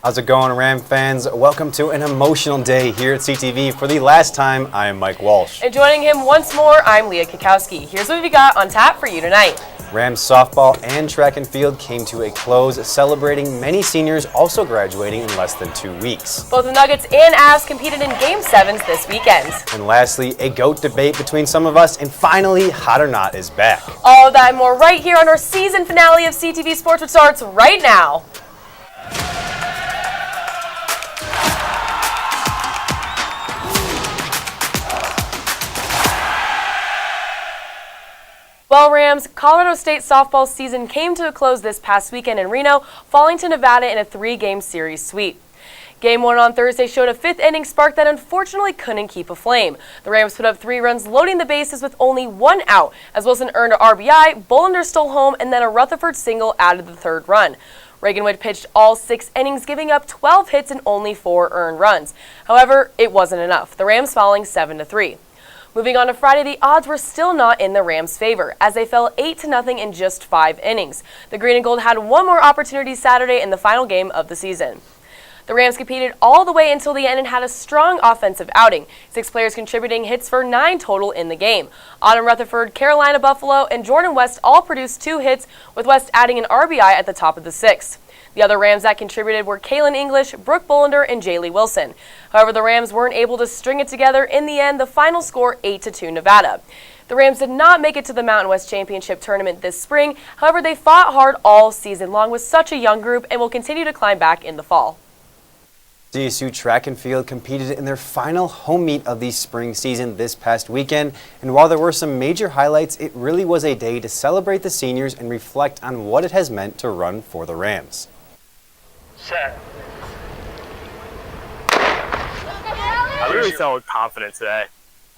How's it going, Ram fans? Welcome to an emotional day here at CTV. For the last time, I am Mike Walsh. And joining him once more, I'm Leah Cackowski. Here's what we got on tap for you tonight. Rams softball and track and field came to a close, celebrating many seniors also graduating in less than 2 weeks. Both the Nuggets and Avs competed in Game 7s this weekend. And lastly, a GOAT debate between some of us, and finally, Hot or Not is back. All of that and more right here on our season finale of CTV Sports, which starts right now. Well, Rams, Colorado State softball season came to a close this past weekend in Reno, falling to Nevada in a 3-game series sweep. Game 1 on Thursday showed a 5th inning spark that unfortunately couldn't keep aflame. The Rams put up 3 runs, loading the bases with only 1 out, as Wilson earned an RBI, Bolander stole home, and then a Rutherford single added the 3rd run. Reaganwood pitched all 6 innings, giving up 12 hits and only 4 earned runs. However, it wasn't enough, the Rams falling 7-3. Moving on to Friday, the odds were still not in the Rams' favor, as they fell 8-0 in just 5 innings. The Green and Gold had one more opportunity Saturday in the final game of the season. The Rams competed all the way until the end and had a strong offensive outing, 6 players contributing hits for 9 total in the game. Autumn Rutherford, Carolina Buffalo, and Jordan West all produced 2 hits, with West adding an RBI at the top of the 6th. The other Rams that contributed were Kaylin English, Brooke Bolander, and Jaylee Wilson. However, the Rams weren't able to string it together. In the end, the final score 8-2 Nevada. The Rams did not make it to the Mountain West Championship tournament this spring. However, they fought hard all season long with such a young group and will continue to climb back in the fall. CSU Track and Field competed in their final home meet of the spring season this past weekend, and while there were some major highlights, it really was a day to celebrate the seniors and reflect on what it has meant to run for the Rams. Set. I really felt confident today.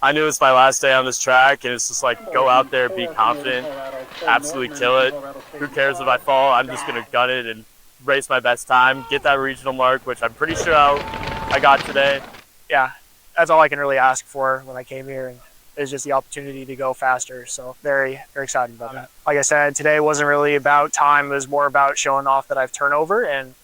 I knew it's my last day on this track, and it's just like, go out there, be confident, absolutely kill it. Who cares if I fall? I'm just going to gun it and race my best time, get that regional mark, which I'm pretty sure I got today. Yeah, that's all I can really ask for when I came here, and it's just the opportunity to go faster. So very, very excited about that. Like I said, today wasn't really about time. It was more about showing off that I've turnover and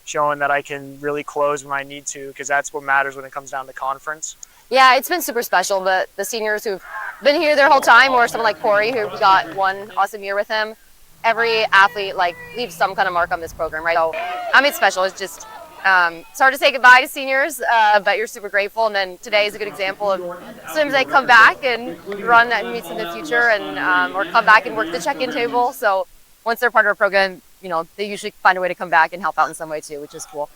showing that I can really close when I need to, because that's what matters when it comes down to conference. Yeah, it's been super special, but the seniors who've been here their whole time, or someone like Corey who got one awesome year with him, every athlete leaves some kind of mark on this program, right? So I mean, it's special. It's just it's hard to say goodbye to seniors, but you're super grateful. And then today is a good example of sometimes they come back and run at meets in the future, and or come back and work the check-in table. So once they're part of our program, you know, they usually find a way to come back and help out in some way too, which is cool.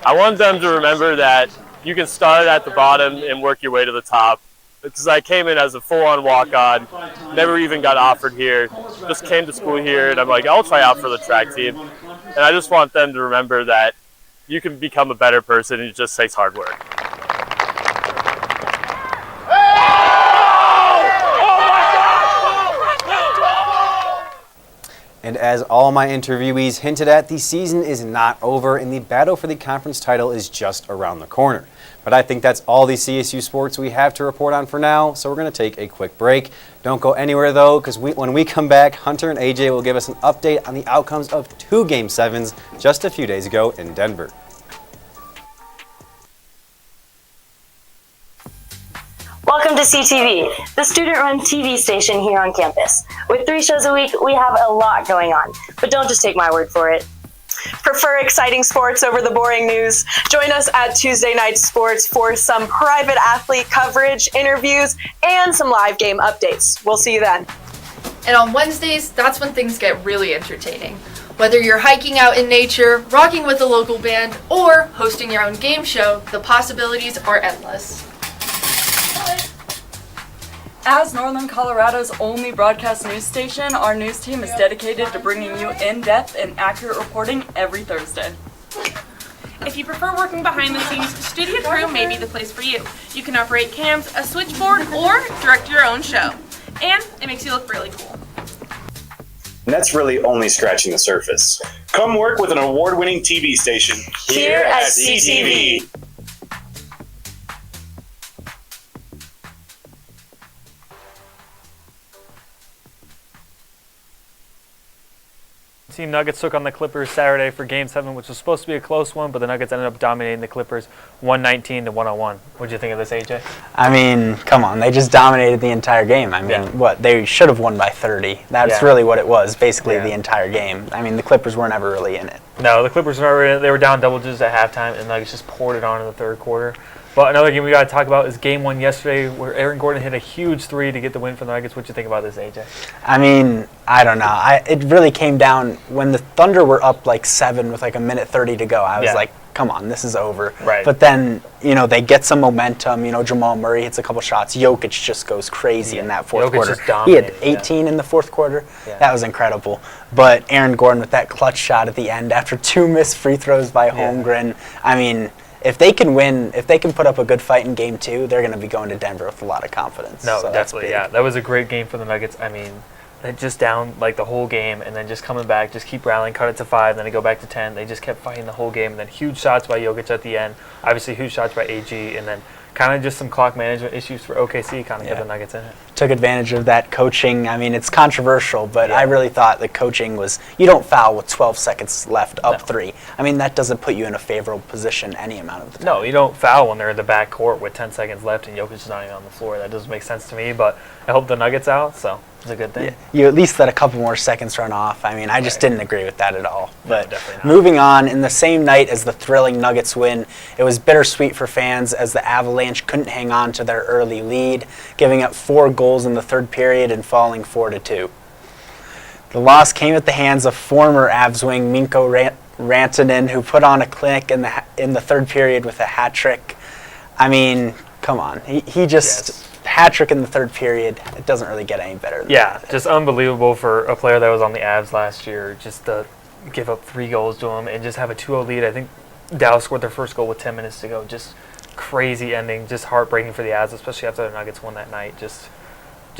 I want them to remember that you can start at the bottom and work your way to the top. Because I came in as a full-on walk-on, never even got offered here, just came to school here, and I'm like, I'll try out for the track team. And I just want them to remember that you can become a better person, and it just takes hard work. And as all my interviewees hinted at, the season is not over and the battle for the conference title is just around the corner. But I think that's all the CSU sports we have to report on for now, so we're going to take a quick break. Don't go anywhere though, because when we come back, Hunter and AJ will give us an update on the outcomes of 2 Game 7s just a few days ago in Denver. Welcome to CTV, the student-run TV station here on campus. With 3 shows a week, we have a lot going on, but don't just take my word for it. Prefer exciting sports over the boring news? Join us at Tuesday Night Sports for some private athlete coverage, interviews, and some live game updates. We'll see you then. And on Wednesdays, that's when things get really entertaining. Whether you're hiking out in nature, rocking with a local band, or hosting your own game show, the possibilities are endless. As Northern Colorado's only broadcast news station, our news team is dedicated to bringing you in-depth and accurate reporting every Thursday. If you prefer working behind the scenes, Studio Crew may be the place for you. You can operate cams, a switchboard, or direct your own show. And it makes you look really cool. And that's really only scratching the surface. Come work with an award-winning TV station here at CTV. Team Nuggets took on the Clippers Saturday for Game 7, which was supposed to be a close one, but the Nuggets ended up dominating the Clippers 119-101. What'd you think of this, AJ? I mean, come on. They just dominated the entire game. I mean, what? They should have won by 30. That's really what it was, basically the entire game. I mean, the Clippers were never really in it. No, the Clippers were never in it. They were down double digits at halftime, and the Nuggets just poured it on in the third quarter. But another game we got to talk about is Game 1 yesterday, where Aaron Gordon hit a huge three to get the win for the Nuggets. What do you think about this, AJ? I mean, I don't know. It really came down when the Thunder were up like 7 with like a minute 30 to go. I was like, come on, this is over. Right. But then, they get some momentum. Jamal Murray hits a couple shots. Jokic just goes crazy in that fourth quarter. He had 18 in the fourth quarter. Yeah. That was incredible. But Aaron Gordon with that clutch shot at the end after 2 missed free throws by Holmgren. I mean, if they can win, if they can put up a good fight in Game 2, they're going to be going to Denver with a lot of confidence. No, so definitely, that was a great game for the Nuggets. I mean, they just down like the whole game, and then just coming back, just keep rallying, cut it to 5, then they go back to 10. They just kept fighting the whole game, and then huge shots by Jokic at the end. Obviously, huge shots by AG, and then kind of just some clock management issues for OKC kind of kept the Nuggets in it. Took advantage of that coaching. I mean, it's controversial, but I really thought the coaching was, you don't foul with 12 seconds left, up 3. I mean, that doesn't put you in a favorable position any amount of the time. No, you don't foul when they're in the back court with 10 seconds left and Jokic is not even on the floor. That doesn't make sense to me, but I hope the Nuggets out, so it's a good thing. You at least let a couple more seconds run off. I mean, I just didn't agree with that at all. But definitely not. Moving on, in the same night as the thrilling Nuggets win, it was bittersweet for fans as the Avalanche couldn't hang on to their early lead, giving up 4 goals in the third period and falling 4-2. The loss came at the hands of former Avs wing Minko Rantanen, who put on a clinic in the third period with a hat trick. I mean, come on. He just hat trick in the third period. It doesn't really get any better than that. Just unbelievable for a player that was on the Avs last year, just to give up 3 goals to him and just have a 2-0 lead. I think Dallas scored their first goal with 10 minutes to go. Just crazy ending, just heartbreaking for the Avs, especially after the Nuggets won that night. Just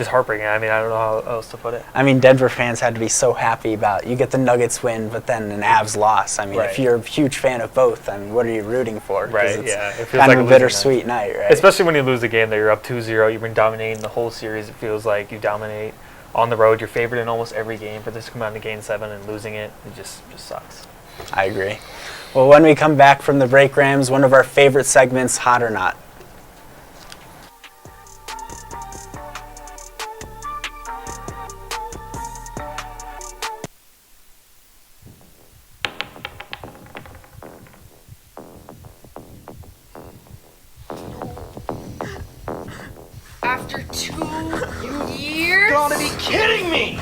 heartbreaking. I mean, I don't know how else to put it. I mean, Denver fans had to be so happy about you get the Nuggets win, but then an Avs loss. I mean, if you're a huge fan of both, I mean, what are you rooting for? Right, it's it feels kind like of a bittersweet night, right? Especially when you lose a game that you're up 2-0, you've been dominating the whole series. It feels like you dominate on the road. You're favored in almost every game. For this to come out in Game 7 and losing it, it just sucks. I agree. Well, when we come back from the break, Rams, one of our favorite segments, Hot or Not. After 2 years? You gotta be kidding me!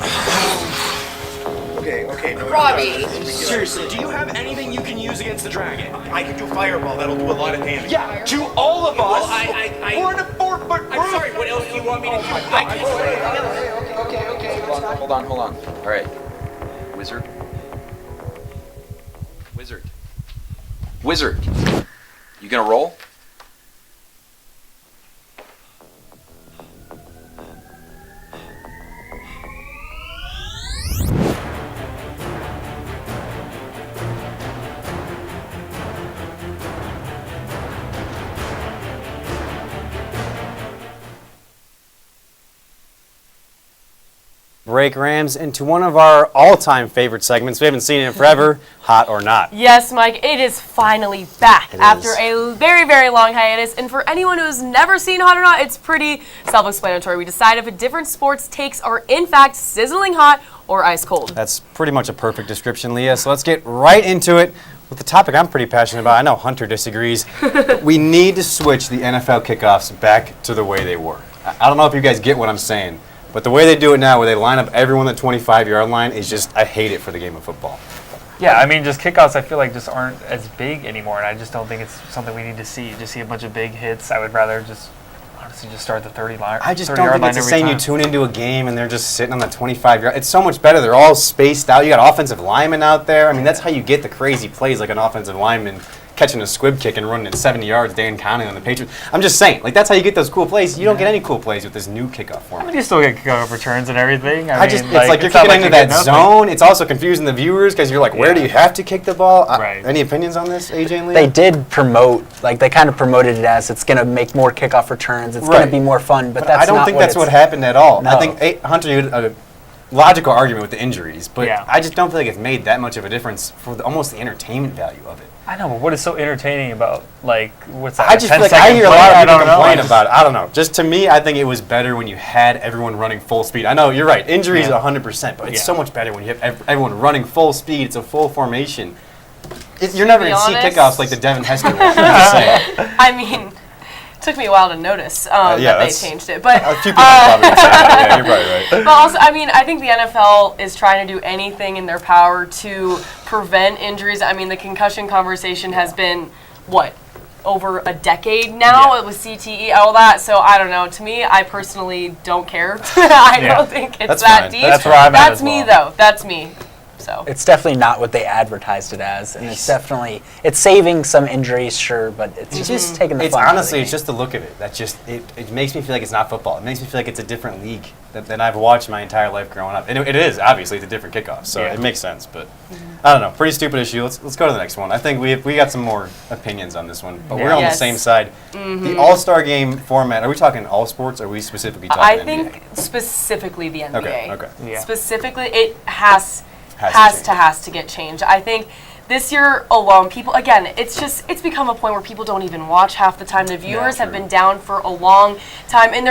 Okay, no. Robbie. Seriously, do you have anything you can use against the dragon? I can do fireball, that'll do a lot of damage. Yeah, to all of us! Well, We're in a 4-foot group! I'm sorry, what else do you want me to do? Okay. Hold on. All right. Wizard. You gonna roll? Break Rams into one of our all-time favorite segments. We haven't seen it in forever, Hot or Not. Yes, Mike, it is finally back after is. a very, very long hiatus. And for anyone who's never seen Hot or Not, it's pretty self-explanatory. We decide if a different sports takes are in fact sizzling hot or ice cold. That's pretty much a perfect description, Leah. So let's get right into it with the topic I'm pretty passionate about. I know Hunter disagrees. We need to switch the NFL kickoffs back to the way they were. I don't know if you guys get what I'm saying. But the way they do it now, where they line up everyone at the 25-yard line, is just, I hate it for the game of football. Yeah, I mean, just kickoffs I feel like just aren't as big anymore, and I just don't think it's something we need to see. You just see a bunch of big hits. I would rather just honestly just start the 30-yard line. I just don't think it's the same. You tune into a game and they're just sitting on the 25-yard. It's so much better. They're all spaced out. You got offensive linemen out there. I mean, that's how you get the crazy plays, like an offensive lineman catching a squib kick and running it 70 yards, Dan County on the Patriots. I'm just saying, like, that's how you get those cool plays. You don't get any cool plays with this new kickoff format. I mean, you still get kickoff returns and everything. I mean, it's like you're kicking into that zone. It's also confusing the viewers because you're like, where do you have to kick the ball? Right. Any opinions on this, AJ and Leah? They did promote, like they kind of promoted it as it's going to make more kickoff returns. It's going to be more fun, but that's I don't think that's what happened at all. No. I think, Hunter, you logical argument with the injuries, but Yeah. I just don't feel like it's made that much of a difference for almost the entertainment value of it. I know, but what is so entertaining about, like, what's that? I just feel like I hear a lot of people complain about it. I don't know. Just to me, I think it was better when you had everyone running full speed. I know, you're right. Injuries 100%, but it's so much better when you have everyone running full speed. It's a full formation. You're never going to see kickoffs like the Devin Hester one. I'm just saying. I mean, it took me a while to notice that they changed it. But a few people probably would say that. Yeah, you're probably right. But also, I mean, I think the NFL is trying to do anything in their power to prevent injuries. I mean, the concussion conversation has been, over a decade now with CTE, all that. So I don't know. To me, I personally don't care. I don't think it's that deep. That's where I'm at That's as me, well. though. That's me. So It's definitely not what they advertised it as, and it's saving some injuries, sure, but it's just taking the fun out of the Honestly, game. it's just the look of it. That's just it makes me feel like it's not football. It makes me feel like it's a different league than I've watched my entire life growing up. And it is, obviously, it's a different kickoff, so it makes sense. But I don't know, pretty stupid issue. Let's go to the next one. I think we got some more opinions on this one, but we're on the same side. The All-Star Game format, are we talking all sports, or are we specifically talking I NBA? think specifically the NBA. Okay. Yeah. Specifically, it has to get changed. I think this year alone, people, again, it's become a point where people don't even watch half the time. The viewers have been down for a long time, and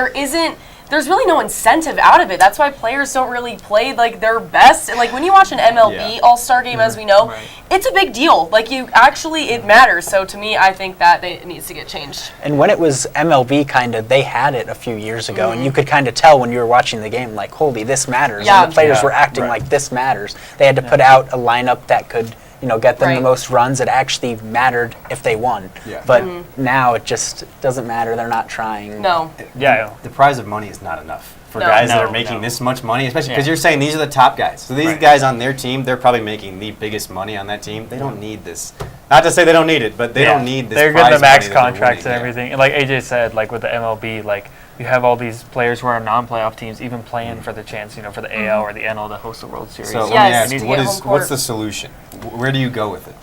there's really no incentive out of it. That's why players don't really play like their best. Like when you watch an MLB All-Star game, as we know, it's a big deal. Like it matters. So to me, I think that it needs to get changed. And when it was MLB, they had it a few years ago, and you could kind of tell when you were watching the game, like, holy, this matters. And the players were acting like this matters. They had to put out a lineup that could, get them the most runs. It actually mattered if they won. Yeah. But now it just doesn't matter. They're not trying. No. The prize of money is not enough for guys that are making this much money, especially because you're saying these are the top guys. So these guys on their team, they're probably making the biggest money on that team. They don't need this. Not to say they don't need it, but they don't need this. They're prize getting the max money that they're contracts and winning. everything. And like AJ said, like with the MLB, like you have all these players who are non-playoff teams even playing for the chance, for the AL or the NL to host the World Series. So let me ask, what's the solution? Where do you go with it?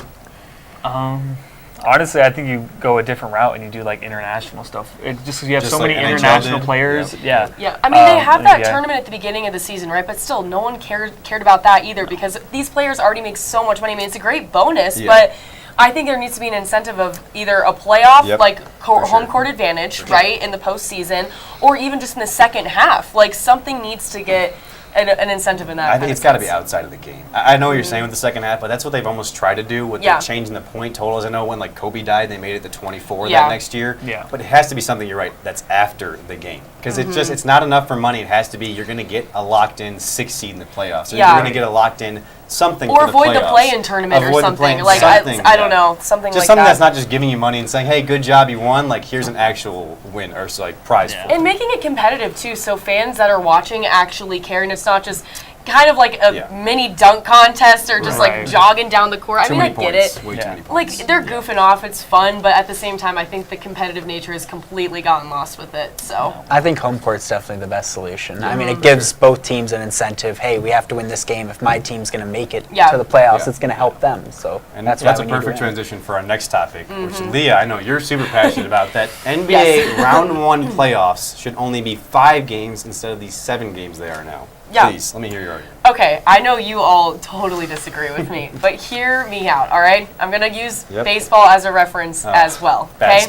Honestly, I think you go a different route and you do like international stuff. Just you have so many international players. Yeah. I mean, they have that tournament at the beginning of the season, right? But still, no one cared about that either because these players already make so much money. I mean, it's a great bonus, but I think there needs to be an incentive of either a playoff, like home court advantage, right, in the postseason, or even just in the second half. Like something needs to get an incentive in that. I think it's got to be outside of the game. I know what you're saying with the second half, but that's what they've almost tried to do with the changing the point totals. I know when Kobe died, they made it to 24 that next year. Yeah. But it has to be something, you're right, that's after the game. Because it's not enough for money. It has to be, you're going to get a locked-in 6 seed in the playoffs. Or you're going to get a locked-in something or for the playoffs. Or avoid the play-in tournament or something. I don't know, something just like something that. that's not just giving you money and saying, hey, good job, you won. Like, here's an actual win or prize for it. And making it competitive, too, so fans that are watching actually care, and it's not just kind of like a mini dunk contest or just like jogging down the court. I get it. Way too many points. Like they're goofing off, it's fun, but at the same time I think the competitive nature has completely gotten lost with it. So I think home court's definitely the best solution. I mean, it gives both teams an incentive. Hey, we have to win this game. If my team's going to make it to the playoffs, it's going to help them. So and that's a perfect transition for our next topic, which Leah, I know you're super passionate about that. NBA round 1 playoffs should only be 5 games instead of these 7 games they are now. Please, let me hear your argument. Okay, I know you all totally disagree with me, but hear me out, all right? I'm going to use baseball as a reference as well. Bad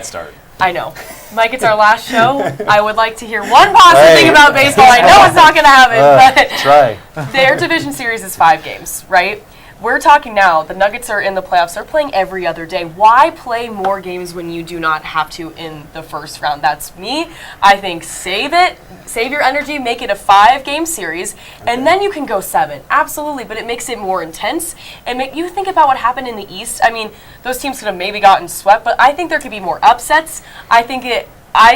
start. I know. Mike, it's our last show. I would like to hear one positive thing about baseball. I know it's not going to happen, but their division series is 5 games, right? We're talking now, the Nuggets are in the playoffs. They're playing every other day. Why play more games when you do not have to in the first round? That's me. I think save it. Save your energy. Make it a 5-game series. And then you can go 7. Absolutely. But it makes it more intense. And you think about what happened in the East. I mean, those teams could have maybe gotten swept. But I think there could be more upsets. I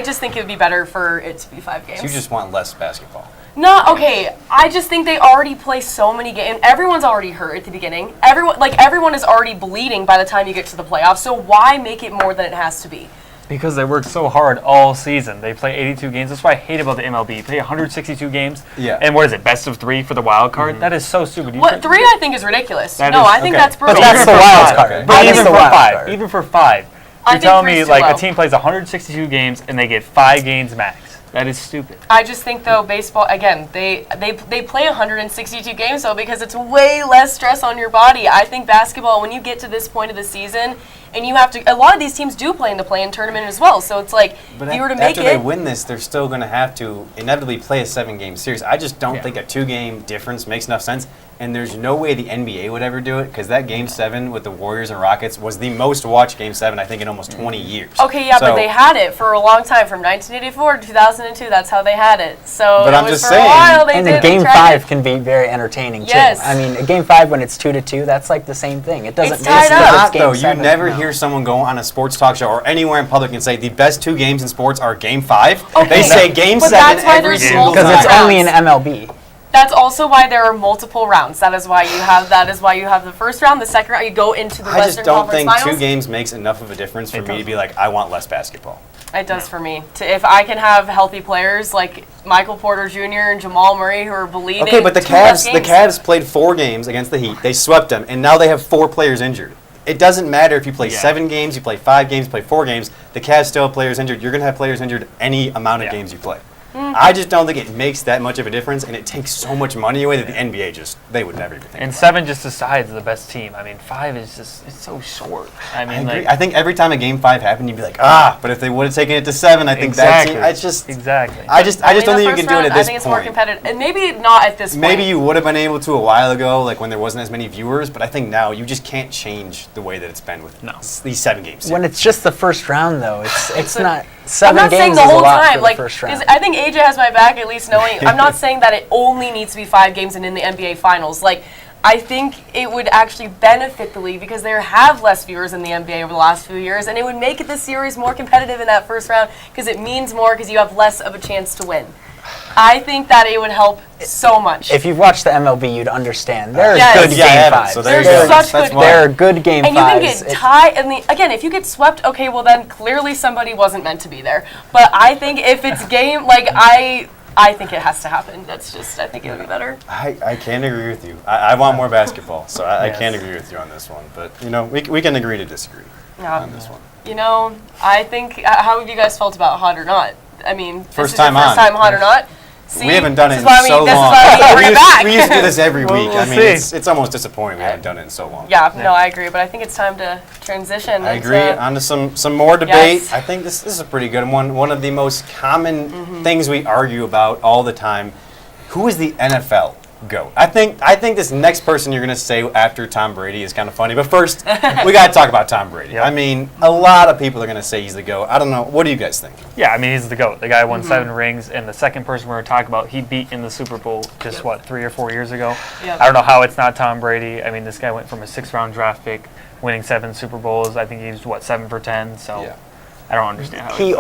just think it would be better for it to be 5 games. So you just want less basketball. No, okay. I just think they already play so many games. Everyone's already hurt at the beginning. Everyone is already bleeding by the time you get to the playoffs. So why make it more than it has to be? Because they worked so hard all season. They play 82 games. That's what I hate about the MLB. You play 162 games. Yeah. And what is it? Best of 3 for the wild card? That is so stupid. 3 I think is ridiculous. I think that's brutal. But that's the wild card. But even for 5. Even for 5. You're telling me like a team plays 162 games and they get 5 games max. That is stupid. I just think though baseball again they play 162 games though because it's way less stress on your body. I think basketball when you get to this point of the season and you have to a lot of these teams do play in the play-in tournament as well. So it's like but if you were to make after they win this, they're still going to have to inevitably play a 7-game series. I just don't think a 2-game difference makes enough sense. And there's no way the NBA would ever do it because that Game 7 with the Warriors and Rockets was the most watched Game 7 I think in almost 20 years. Okay, yeah, but they had it for a long time from 1984 to 2002. That's how they had it. So but it I'm was just for saying, a while. They and did. the Game they tried 5 it. can be very entertaining Yes. too. I mean, a Game 5 when it's 2-2, that's like the same thing. It doesn't. It's tied up. Not Game though. You 7. never No. hear someone go on a sports talk show or anywhere in public and say the best 2 games in sports are Game 5. Okay. They say Game But 7 that's why every there's single because time. it's only in MLB. That's also why there are multiple rounds. That is why you have the first round, the second round. You go into the I just Western don't Conference think Finals. 2 games makes enough of a difference for me to be like, I want less basketball. It does for me. If I can have healthy players like Michael Porter Jr. and Jamal Murray who are bleeding. Okay, but the 2 less Cavs games. played 4 games against the Heat. They swept them, and now they have 4 players injured. It doesn't matter if you play 7 games, you play 5 games, you play 4 games. The Cavs still have players injured. You're going to have players injured any amount of games you play. I just don't think it makes that much of a difference, and it takes so much money away that the NBA they would never even think And about 7 just decides the best team. I mean, 5 is just it's so short. I mean, I agree. like, I think every time a Game 5 happened, you'd be like, but if they would have taken it to 7, I think exactly. that team. It's just exactly. I just don't think you can do it at this I think it's more point. competitive, and maybe not at this point. Maybe you would have been able to a while ago, like when there wasn't as many viewers. But I think now you just can't change the way that it's been with these 7 games. When it's just the first round, though, it's not. I'm 7 not saying games the is a whole lot time. for the Like, first round. I think AJ has my back at least knowing. I'm not saying that it only needs to be 5 games and in the NBA Finals. Like, I think it would actually benefit the league because there have less viewers in the NBA over the last few years, and it would make the series more competitive in that first round because it means more because you have less of a chance to win. I think that it would help so much. If you've watched the MLB, you'd understand. There are Yes. good Yeah, I Game haven't, 5s. so there you There's go. such good There are good Game 5s. And you can get tied. And again, if you get swept, okay, well then clearly somebody wasn't meant to be there. But I think if it's game, like I think it has to happen. That's just, I think it would be better. I can't agree with you. I want more basketball, so I can't agree with you on this one. But we can agree to disagree on this one. I think. How have you guys felt about Hot or Not? I mean, First time Hot or Not. See, We haven't done it in this is why so this long. is why we need to bring it back. We used to do this every week. We'll I mean, see. it's almost disappointing we haven't done it in so long. Yeah, no, I agree, but I think it's time to transition. I agree. On to some more debate. Yes. I think this is a pretty good one. One of the most common things we argue about all the time. Who is the NFL GOAT? I think this next person you're going to say after Tom Brady is kind of funny. But first, we got to talk about Tom Brady. Yep. I mean, a lot of people are going to say he's the GOAT. I don't know. What do you guys think? Yeah, I mean, he's the GOAT. The guy won 7 rings, and the second person we're going to talk about, he beat in the Super Bowl just, 3 or 4 years ago? Yep. I don't know how it's not Tom Brady. I mean, this guy went from a 6th-round draft pick, winning 7 Super Bowls. I think he was, 7 for 10, so Yeah. I don't understand how He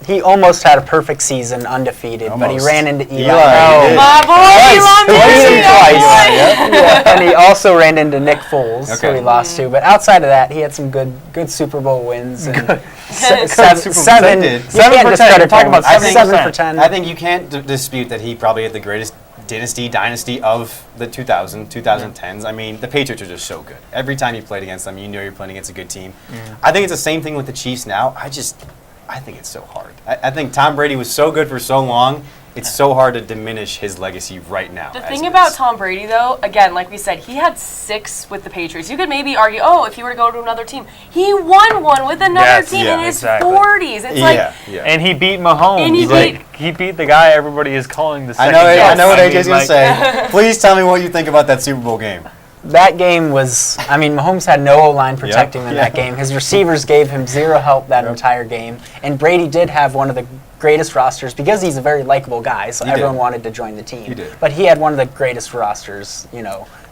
he's almost had a perfect season, undefeated, but he Almost. ran into Eli. Eli. My boy, Elon Beat him Musk. twice. And he also ran into Nick Foles, who Okay. he lost to. But outside of that, he had some good Super Bowl wins. And Good seven. Super Bowl. Seven. They did. You 7 can't for 10. discredit You're talking him. about 7 for 70%. 10. I think you can't dispute that he probably had the greatest dynasty of the 2010s. I mean, the Patriots are just so good. Every time you played against them, you know you're playing against a good team. I think it's the same thing with the Chiefs now. I think it's so hard. I think Tom Brady was so good for so long, it's so hard to diminish his legacy right now. The thing about Tom Brady, though, again, like we said, he had 6 with the Patriots. You could maybe argue, if he were to go to another team, he won one with another team in his 40s. It's like, And he beat Mahomes. And he beat the guy everybody is calling the I second know what GOAT. AJ's going to say. Please tell me what you think about that Super Bowl game. That game was, Mahomes had no O-line protecting him in that game. His receivers gave him zero help that entire game. And Brady did have one of the greatest rosters because he's a very likable guy, so everyone wanted to join the team. He did. But he had one of the greatest rosters,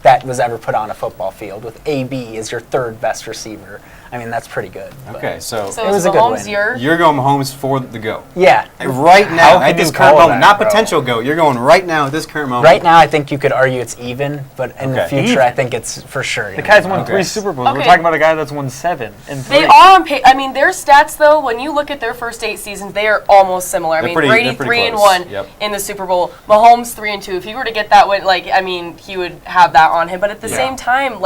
that was ever put on a football field with AB as your 3rd best receiver. I mean, that's pretty good. Okay, so it was a good win. You're going Mahomes for the GOAT. Yeah. Right now, How at can this you current call moment, that, not bro? potential GOAT. You're going right now at this current moment. Right now, I think you could argue it's even, but in the Okay. future, I think it's for sure. The guy's won 3 Super Bowls. We're Okay. talking about a guy that's won 7 and 3. they are on I mean, their stats, though, when you look at their first 8 seasons, they are almost similar. I mean, Brady they're pretty 3 and close. 1 Yep. in the Super Bowl. Mahomes 3 and 2. If he were to get that win, he would have that on him. But at the same time,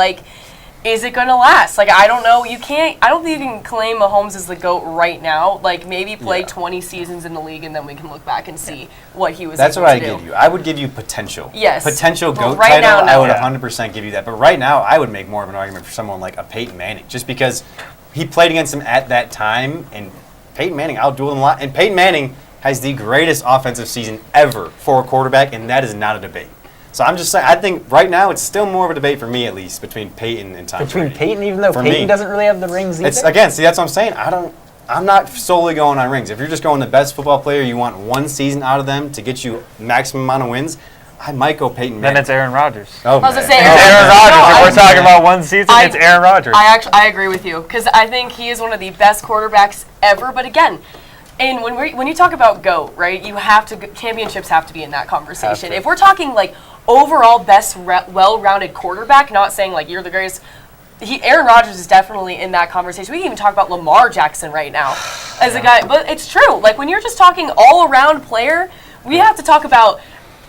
is it going to last? Like, I don't know. I don't think you can claim Mahomes is the GOAT right now. Like, maybe play 20 seasons in the league, and then we can look back and see what he was able to do. That's what I give you. I would give you potential. Yes. Potential But GOAT right title, now, no. I would 100% give you that. But right now, I would make more of an argument for someone like a Peyton Manning, just because he played against him at that time, and Peyton Manning outdueled him a lot. And Peyton Manning has the greatest offensive season ever for a quarterback, and that is not a debate. So I'm just saying, I think right now it's still more of a debate for me, at least, between Peyton and Tom Brady. Between Peyton, even though Peyton doesn't really have the rings either? See, that's what I'm saying. I'm not solely going on rings. If you're just going the best football player, you want one season out of them to get you maximum amount of wins, I might go Peyton Manning. Then it's Aaron Rodgers. Oh, I was man. going to say Aaron Rodgers. If we're talking about one season, it's Aaron Rodgers. I agree with you, because I think he is one of the best quarterbacks ever. But again, and when you talk about GOAT, right, championships have to be in that conversation. If we're talking like overall best well-rounded quarterback, not saying like you're the greatest, Aaron Rodgers is definitely in that conversation. We can even talk about Lamar Jackson right now as a guy, but it's true. Like when you're just talking all-around player, we have to talk about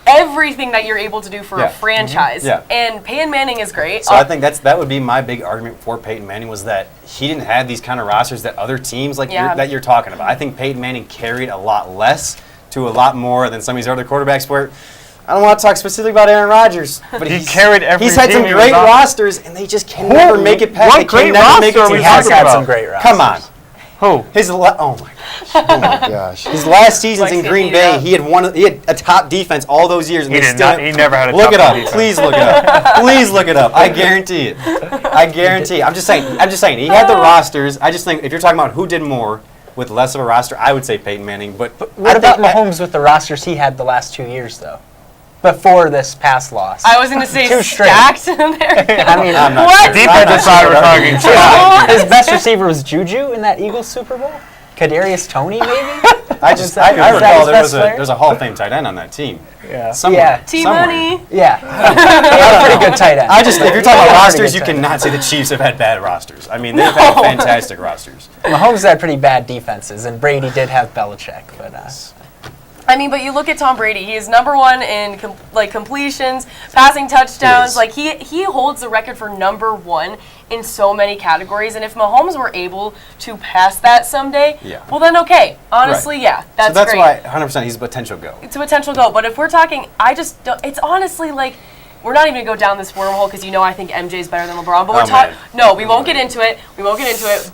everything that you're able to do for a franchise. And Peyton Manning is great. So I think that would be my big argument for Peyton Manning, was that he didn't have these kind of rosters that other teams that you're talking about. I think Peyton Manning carried a lot less to a lot more than some of these other quarterbacks where I don't want to talk specifically about Aaron Rodgers, but he carried every He's had team some great rosters, and they just can never make it past. What great roster are we talking about? Some great rosters. Come on. Who? Oh my gosh. His last seasons in Green Bay, he had a top defense all those years, and He never had a look top it up. defense. Please look it up. Please look it up. I guarantee it. I guarantee it. I'm just saying. He had the rosters. I just think if you're talking about who did more with less of a roster, I would say Peyton Manning. But what about Mahomes with the rosters he had the last 2 years, though? Before this past loss. I was going to say stacked in there. I mean, what? Defensive side we're talking. His best receiver was Juju in that Eagles Super Bowl? Kadarius Toney, maybe? I recall there's a Hall of Fame tight end on that team. Yeah. Somewhere. T-Money. Yeah. He had a pretty good tight end. If you're talking about rosters, you cannot say the Chiefs have had bad rosters. I mean, they've had fantastic rosters. Mahomes had pretty bad defenses, and Brady did have Belichick, but but you look at Tom Brady. He is number one in completions, passing touchdowns. Like he holds the record for number one in so many categories. And if Mahomes were able to pass that someday, well then okay. Honestly, that's great. So that's why 100% he's a potential go. It's a potential go. But if we're talking, I just don't. It's honestly like. We're not even going to go down this wormhole because I think MJ's better than LeBron. But we're talking. No, we won't get into it.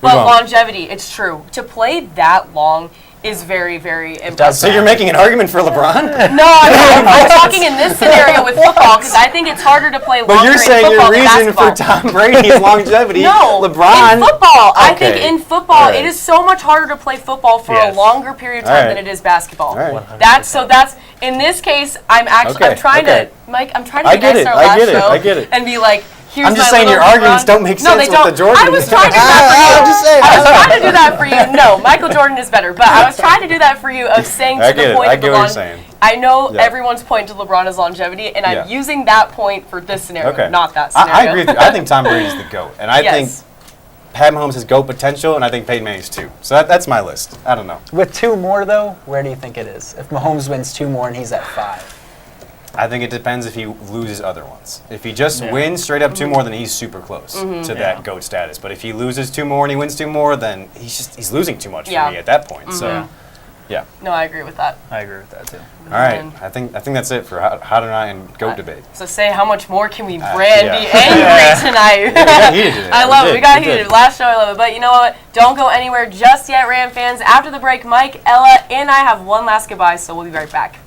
But longevity, it's true. To play that long is very, very impressive. So you're making an argument for LeBron? No, I'm talking in this scenario with football because I think it's harder to play longer But you're saying in football your reason than basketball. for Tom Brady's longevity, No, LeBron. in football. Okay. I think in football Right. it is so much harder to play football for a longer period of time than it is basketball. That's in this case. I'm trying to Mike. I'm trying to get our last show I get it. and be like. Here's I'm just my saying your little arguments don't make sense they with don't. the Jordan. I was trying to do that for you. I'm just saying. I was trying to do that for you. No, Michael Jordan is better, but I was trying to do that for you of saying to the point of I get what you're saying. I know everyone's point to LeBron is longevity, and I'm using that point for this scenario, not that scenario. I agree with you. I think Tom Brady's the GOAT, and I think Pat Mahomes has GOAT potential, and I think Peyton Manning's too. So that's my list. I don't know. with 2 more, though, where do you think it is? If Mahomes wins 2 more and he's at 5. I think it depends if he loses other ones. If he just wins straight up 2 more, then he's super close to that GOAT status. But if he loses 2 more and he wins 2 more, then he's losing too much for me at that point. So, No, I agree with that. I agree with that too. All right, I think that's it for Hot or Not and GOAT debate. So how much more can we brand be angry tonight? We got heated today. I love it. We got heated. Last show, I love it. But you know what? Don't go anywhere just yet, Ram fans. After the break, Mike, Ella, and I have one last goodbye, so we'll be right back.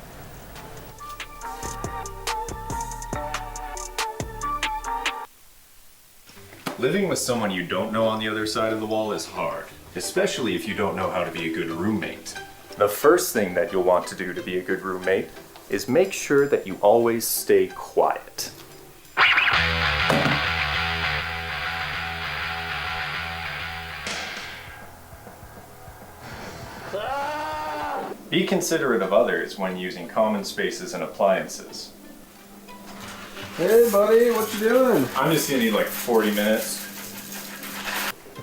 Living with someone you don't know on the other side of the wall is hard, especially if you don't know how to be a good roommate. The first thing that you'll want to do to be a good roommate is make sure that you always stay quiet. Be considerate of others when using common spaces and appliances. Hey buddy, what you doing? I'm just gonna need like 40 minutes.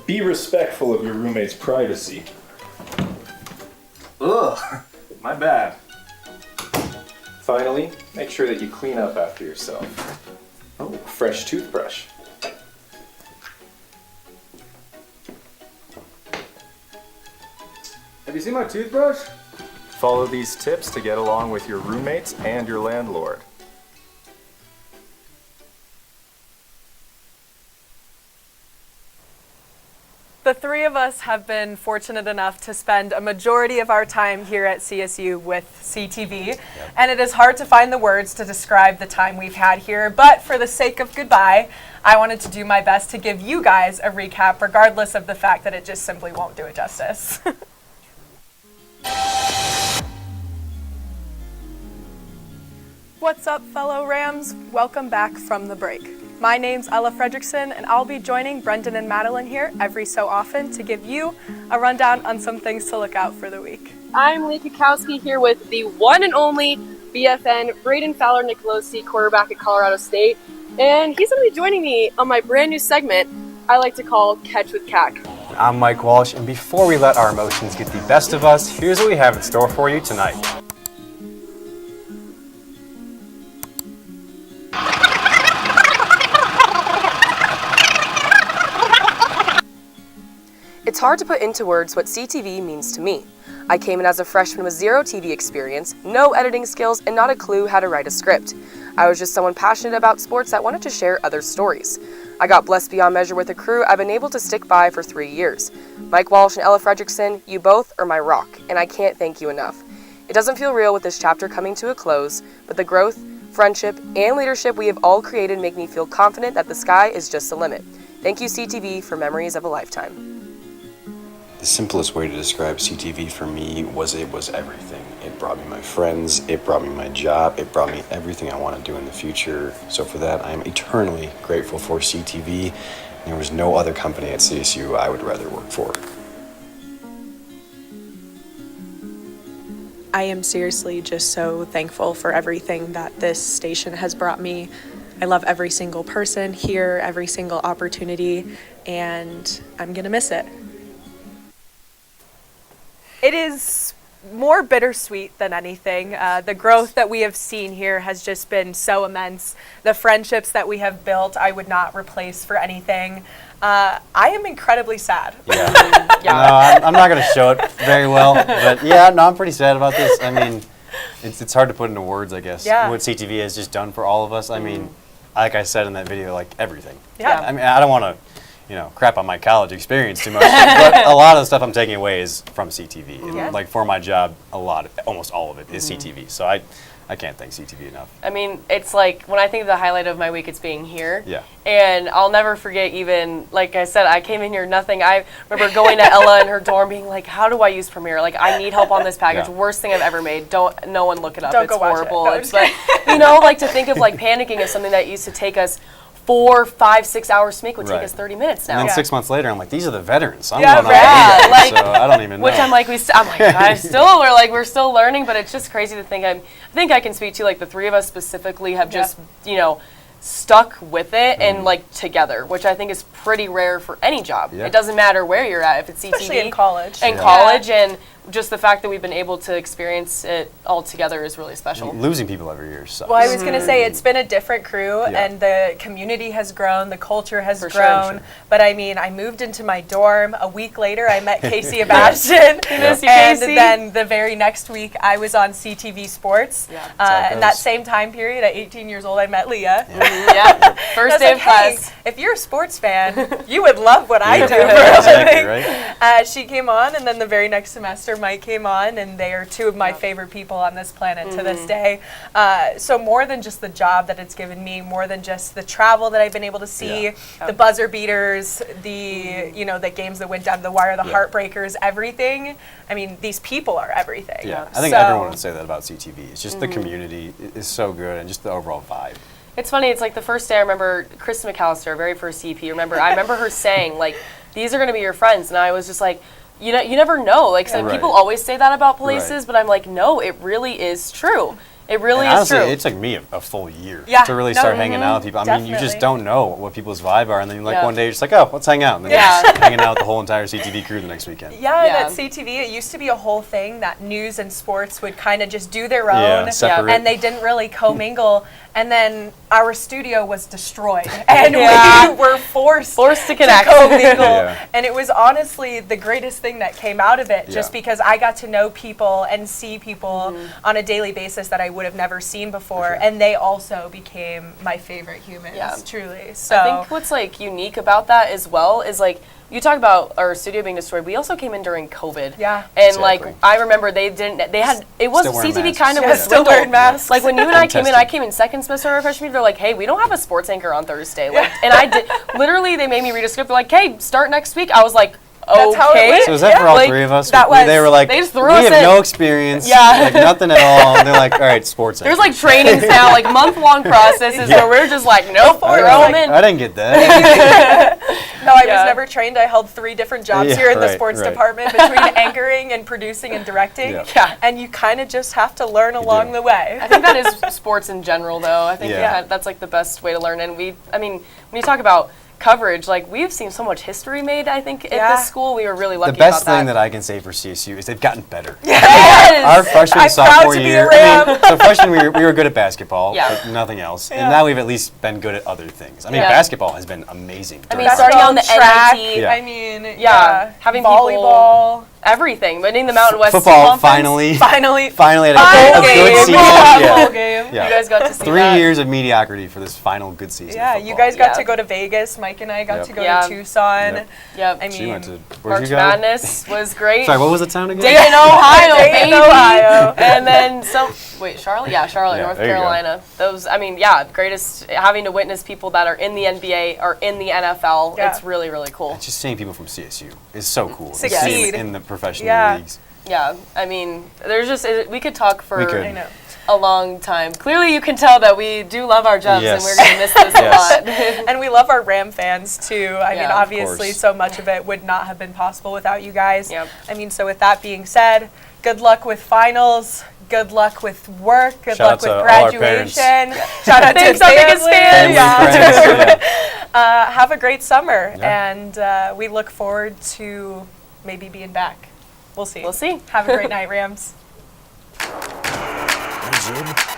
Be respectful of your roommate's privacy. Ugh, my bad. Finally, make sure that you clean up after yourself. Oh, fresh toothbrush. Have you seen my toothbrush? Follow these tips to get along with your roommates and your landlord. The three of us have been fortunate enough to spend a majority of our time here at CSU with CTV, and it is hard to find the words to describe the time we've had here, but for the sake of goodbye, I wanted to do my best to give you guys a recap, regardless of the fact that it just simply won't do it justice. What's up, fellow Rams? Welcome back from the break. My name's Ella Fredrikson, and I'll be joining Brendan and Madeline here every so often to give you a rundown on some things to look out for the week. I'm Leah Cackowski here with the one and only BFN, Braden Fowler Nicolosi, quarterback at Colorado State, and he's going to be joining me on my brand new segment I like to call Catch with Cack. I'm Mike Walsh, and before we let our emotions get the best of us, here's what we have in store for you tonight. It's hard to put into words what CTV means to me. I came in as a freshman with zero TV experience, no editing skills, and not a clue how to write a script. I was just someone passionate about sports that wanted to share other stories. I got blessed beyond measure with a crew I've been able to stick by for 3 years. Mike Walsh and Ella Fredrikson, you both are my rock, and I can't thank you enough. It doesn't feel real with this chapter coming to a close, but the growth, friendship, and leadership we have all created make me feel confident that the sky is just the limit. Thank you, CTV, for memories of a lifetime. The simplest way to describe CTV for me was it was everything. It brought me my friends, it brought me my job, it brought me everything I want to do in the future. So for that, I am eternally grateful for CTV. There was no other company at CSU I would rather work for. I am seriously just so thankful for everything that this station has brought me. I love every single person here, every single opportunity, and I'm gonna miss it. It is more bittersweet than anything. The growth that we have seen here has just been so immense. The friendships that we have built, I would not replace for anything. I am incredibly sad. Yeah. No, I'm not going to show it very well, but yeah, no, I'm pretty sad about this. I mean, it's hard to put into words, I guess, what CTV has just done for all of us. I mean, like I said in that video, like everything. Yeah. I mean, I don't want to, crap on my college experience too much, but a lot of the stuff I'm taking away is from CTV. And like for my job, almost all of it is CTV. So I can't thank CTV enough. I mean, it's like, when I think of the highlight of my week, it's being here. Yeah. And I'll never forget, even, like I said, I came in here nothing. I remember going to Ella in her dorm being like, how do I use Premiere? Like, I need help on this package. Worst thing I've ever made. No one look it up. Don't it's go watch horrible. it. No, it's like, like to think of like panicking of something that used to take us 4, 5, 6 hours to make would take us 30 minminutes now. And then 6 months later, I'm like, these are the veterans. I'm yeah, going right. Like, so I don't even know. Which I'm like, we're still learning, but it's just crazy to think. I think I can speak to like the three of us specifically have just stuck with it and like together, which I think is pretty rare for any job. Yeah. It doesn't matter where you're at, if it's CTV. Especially in college. And just the fact that we've been able to experience it all together is really special. Losing people every year sucks. Well, I was going to say, it's been a different crew, and the community has grown, the culture has grown. Sure. But I mean, I moved into my dorm. A week later, I met Casey Sebastian. And then the very next week, I was on CTV Sports. And that same time period, at 18 years old, I met Leah. First day of class. If you're a sports fan, you would love what I do for a living. Right? She came on, and then the very next semester, Mike came on, and they are two of my favorite people on this planet to this day. So more than just the job that it's given me, more than just the travel that I've been able to see, the buzzer beaters, the the games that went down to the wire, the heartbreakers, everything. I mean, these people are everything. Yeah, I think everyone would say that about CTV. It's just the community is so good, and just the overall vibe. It's funny, it's like the first day I remember Kristen McAllister, very first CP, I remember her saying, like, these are going to be your friends, and I was just like, you never know. Like, so people always say that about places, but I'm like, no, it really is true. It really And is honestly, true. it took me a full year Yeah. to really No, start hanging out with people. I mean, you just definitely. don't know what people's vibe are, and then like Yeah. one day you're just like, oh, let's hang out, and then Yeah. you're just hanging out with the whole entire CTV crew the next weekend. Yeah, Yeah. and at CTV, it used to be a whole thing that news and sports would kind of just do their Yeah, own, separate. and they didn't really commingle. And then our studio was destroyed, and Yeah. we were forced to connect. commingle. Yeah. And it was honestly the greatest thing that came out of it, just Yeah. because I got to know people and see people on a daily basis that I would have never seen before, and they also became my favorite humans. Yeah. Truly. So I think what's like unique about that as well is like you talk about our studio being destroyed. We also came in during COVID. Yeah. And like I remember they had it was Still wearing CTV masks. kind of Yeah, was still dwindled. wearing masks. Like when you and I came in, tested. I came in second semester of our freshman year. They're like, hey, we don't have a sports anchor on Thursday. Like, and I did literally they made me read a script. They're like, hey, start next week. I was like, That's how it okay. went. So is that for all Like, three of us? that was- They were like, they just threw we us have in. no experience, Yeah. like nothing at all. And they're like, all right, sports. There's anchor." like trainings now, like month-long processes where we're just like, nope, I, throw was them like, in. I didn't get that. No, I Yeah. was never trained. I held 3 different jobs Yeah, here in the right, sports right. department between anchoring and producing and directing. Yeah. Yeah. And you kind of just have to learn along the way. I think that is sports in general, though. I think Yeah. that's like the best way to learn. And I mean, when you talk about coverage, like we've seen so much history made. I think at Yeah. this school, we were really lucky The best about thing that. that I can say for CSU is they've gotten better. Yes! Our freshman I'm proud sophomore to be a year, Ram. so freshman we were good at basketball, Yeah. but nothing else. Yeah. And now we've at least been good at other things. I mean, Yeah. basketball has been amazing. I mean, during our starting time. on the track. NIT, Yeah. I mean, yeah, having volleyball. people, everything, winning the Mountain West Football Conference. finally Finally, had a Final good game. season. Yeah. Yeah. Full game. Yeah. You guys got to see 3 that. years of mediocrity for this final good season. Yeah, of you football. guys got Yeah. to go to Vegas. Mike and I got Yep. to go Yeah. to Tucson. Yep. Yep. I She mean, went to where'd March you go? Madness was great. Sorry, what was the town again? Dayton, Ohio, Dayton, baby. Ohio. And then Charlotte? Yeah, Charlotte, Yeah, North there you go. Carolina. Those, I mean, yeah, greatest, having to witness people that are in the NBA or in the NFL, Yeah. it's really, really cool. Just seeing people from CSU is so cool. to see Succeed. them in the professional Yeah. leagues. Yeah, I mean, there's just, we could talk for We could. I know. a long time. Clearly you can tell that we do love our jobs Yes. and we're going to miss this a Yes. lot. And we love our Ram fans too. I mean, Yeah, of obviously, course. so much of it would not have been possible without you guys. Yep. I mean, so with that being said, good luck with finals. Good luck with work. Good Shout luck out to with all our parents. graduation. Shout out to Thanks, our biggest family. fans. Family, friends, yeah. Have a great summer, Yeah. and we look forward to maybe being back. We'll see. We'll see. Have a great night, Rams. Jib.